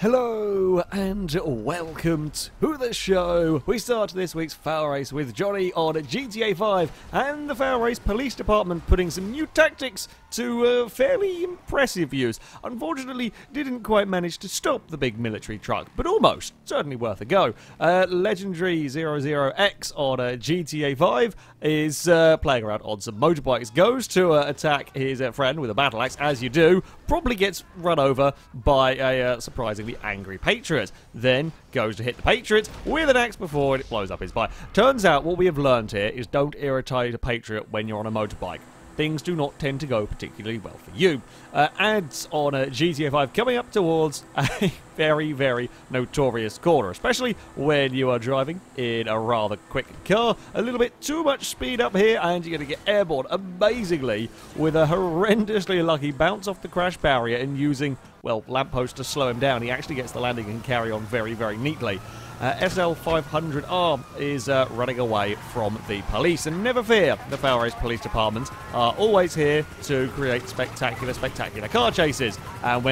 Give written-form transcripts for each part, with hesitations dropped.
Hello and welcome to the show. We start this week's FailRace with Johnny on GTA 5 and the FailRace Police Department putting some new tactics to fairly impressive use. Unfortunately, didn't quite manage to stop the big military truck, but almost. Certainly worth a go. Legendary 00X on GTA 5 is playing around on some motorbikes, goes to attack his friend with a battle axe, as you do, probably gets run over by a surprisingly angry Patriot, then goes to hit the Patriot with an axe before it blows up his bike. Turns out what we have learned here is don't irritate a Patriot when you're on a motorbike. Things do not tend to go particularly well for you. Ads on GTA 5 coming up towards a very, very notorious corner, especially when you are driving in a rather quick car. A little bit too much speed up here, and you're going to get airborne amazingly with a horrendously lucky bounce off the crash barrier and using, well, lamppost to slow him down. He actually gets the landing and carry on very, very neatly. SL500R is running away from the police, and never fear, the FailRace Police Department are always here to create spectacular car chases, and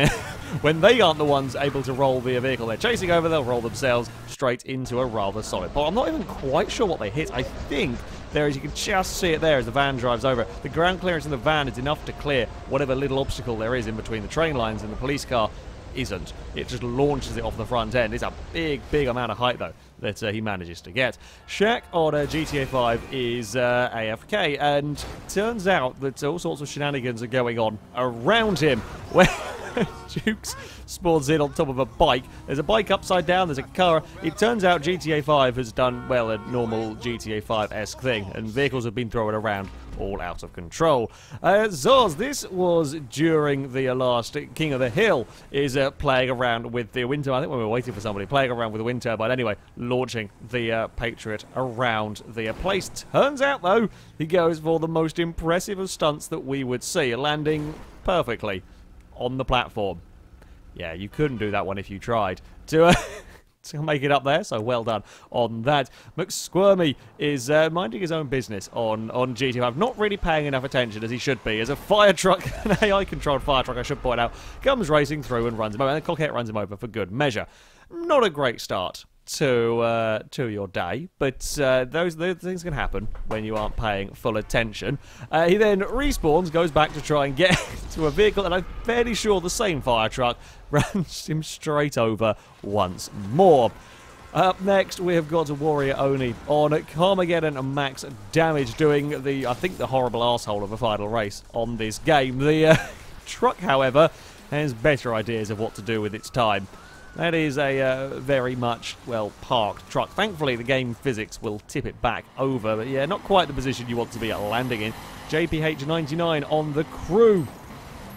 when they aren't the ones able to roll the vehicle they're chasing over, they'll roll themselves straight into a rather solid pole. I'm not even quite sure what they hit. I think there, as you can just see it there as the van drives over, the ground clearance in the van is enough to clear whatever little obstacle there is in between the train lines and the police car. Isn't. It just launches it off the front end. It's a big, big amount of height, though, that he manages to get. Shaq on GTA 5 is AFK, and turns out that all sorts of shenanigans are going on around him. Where Jukes spawns in on top of a bike. There's a bike upside down, there's a car. It turns out GTA 5 has done, well, a normal GTA 5-esque thing, and vehicles have been thrown around all out of control. Zoz, this was during the last King of the Hill, is playing around with the wind turbine. I think we were waiting for somebody, playing around with the wind turbine anyway, launching the Patriot around the place. Turns out, though, he goes for the most impressive of stunts that we would see, landing perfectly on the platform. Yeah, you couldn't do that one if you tried to make it up there, so well done on that. McSquirmy is minding his own business on GTA 5, not really paying enough attention as he should be, as a fire truck, an AI-controlled fire truck, I should point out, comes racing through and runs him over, and the Cockhead runs him over for good measure. Not a great start to your day, but those things can happen when you aren't paying full attention. He then respawns, goes back to try and get to a vehicle, and I'm fairly sure the same fire truck runs him straight over once more. Up next, we have got a Warrior Oni on Carmageddon and max damage, doing the, I think, the horrible arsehole of a final race on this game. The truck, however, has better ideas of what to do with its time. That is a very much, well, parked truck. Thankfully, the game physics will tip it back over, but yeah, not quite the position you want to be at landing in. JPH99 on the crew.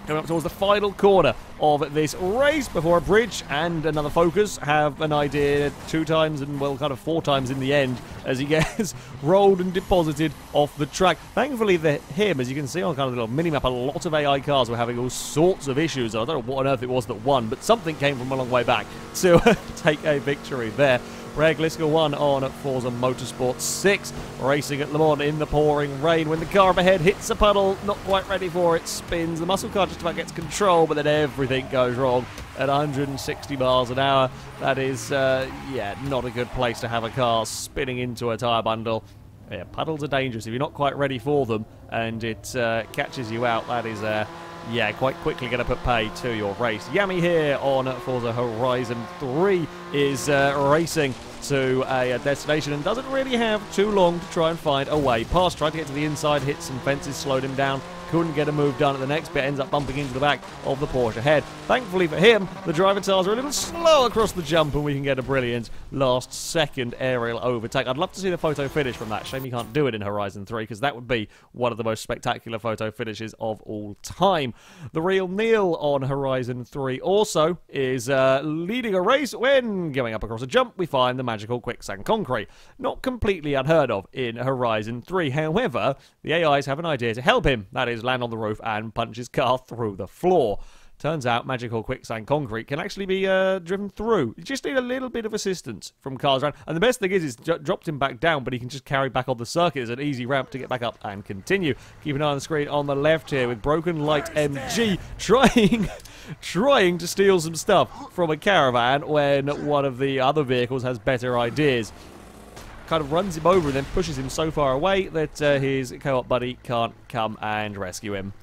Coming up towards the final corner of this race before a bridge and another focus. Have an idea 2 times and, well, kind of 4 times in the end as he gets rolled and deposited off the track. Thankfully, him, as you can see on kind of the little mini-map, a lot of AI cars were having all sorts of issues. I don't know what on earth it was that won, but something came from a long way back to take a victory there. Reg Liska 1 on Forza Motorsport 6, racing at Le Mans in the pouring rain. When the car up ahead hits a puddle, not quite ready for it, spins. The muscle car just about gets control, but then everything goes wrong at 160 miles an hour. That is, yeah, not a good place to have a car spinning into a tyre bundle. Yeah, puddles are dangerous if you're not quite ready for them, and it catches you out. That is, yeah, quite quickly going to put pay to your race. Yami here on Forza Horizon 3 is racing to a destination and doesn't really have too long to try and find a way past. Tried to get to the inside, hit some fences, slowed him down. Couldn't get a move done at the next bit, ends up bumping into the back of the Porsche ahead. Thankfully for him, the driver tires are a little slow across the jump and we can get a brilliant last-second aerial overtake. I'd love to see the photo finish from that. Shame you can't do it in Horizon 3, because that would be one of the most spectacular photo finishes of all time. The real Neil on Horizon 3 also is leading a race. When going up across a jump, we find the magical quicksand concrete. Not completely unheard of in Horizon 3. However, the AIs have an idea to help him. That is, land on the roof and punch his car through the floor. Turns out magical quicksand concrete can actually be driven through. You just need a little bit of assistance from cars around. And the best thing is dropped him back down, but he can just carry back on the circuit. There's an easy ramp to get back up and continue. Keep an eye on the screen on the left here with Broken Light MG trying to steal some stuff from a caravan when one of the other vehicles has better ideas. Kind of runs him over and then pushes him so far away that his co-op buddy can't come and rescue him.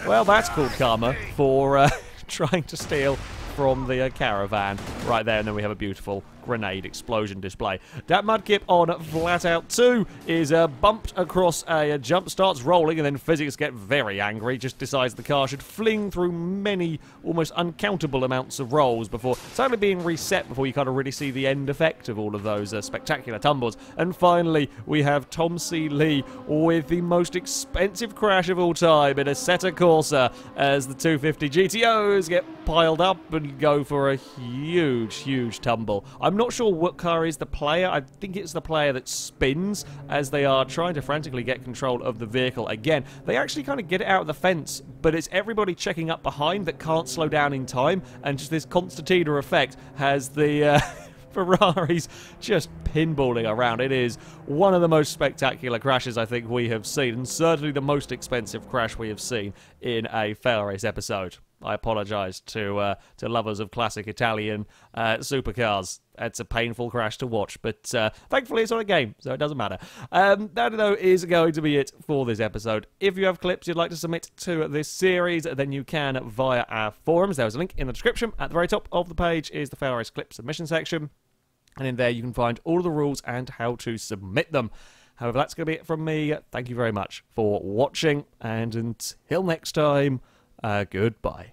Well, that's called karma for trying to steal from the caravan right there, and then we have a beautiful grenade explosion display. That mudkip on Flatout 2 is bumped across a jump, starts rolling, and then physics get very angry, just decides the car should fling through many, almost uncountable amounts of rolls before suddenly being reset before you kind of really see the end effect of all of those spectacular tumbles. And finally, we have Tom C. Lee with the most expensive crash of all time in a Assetto Corsa as the 250 GTOs get piled up and go for a huge tumble. I'm not sure what car is the player. I think it's the player that spins as they are trying to frantically get control of the vehicle again. They actually kind of get it out of the fence, but it's everybody checking up behind that can't slow down in time, and just this concertina effect has the Ferraris just pinballing around. It is one of the most spectacular crashes I think we have seen, and certainly the most expensive crash we have seen in a FailRace episode. I apologise to lovers of classic Italian supercars. It's a painful crash to watch, but thankfully it's on a game, so it doesn't matter. That, though, is going to be it for this episode. If you have clips you'd like to submit to this series, then you can via our forums. There's a link in the description. At the very top of the page is the FailRace clip submission section, and in there you can find all of the rules and how to submit them. However, that's going to be it from me. Thank you very much for watching, and until next time, goodbye.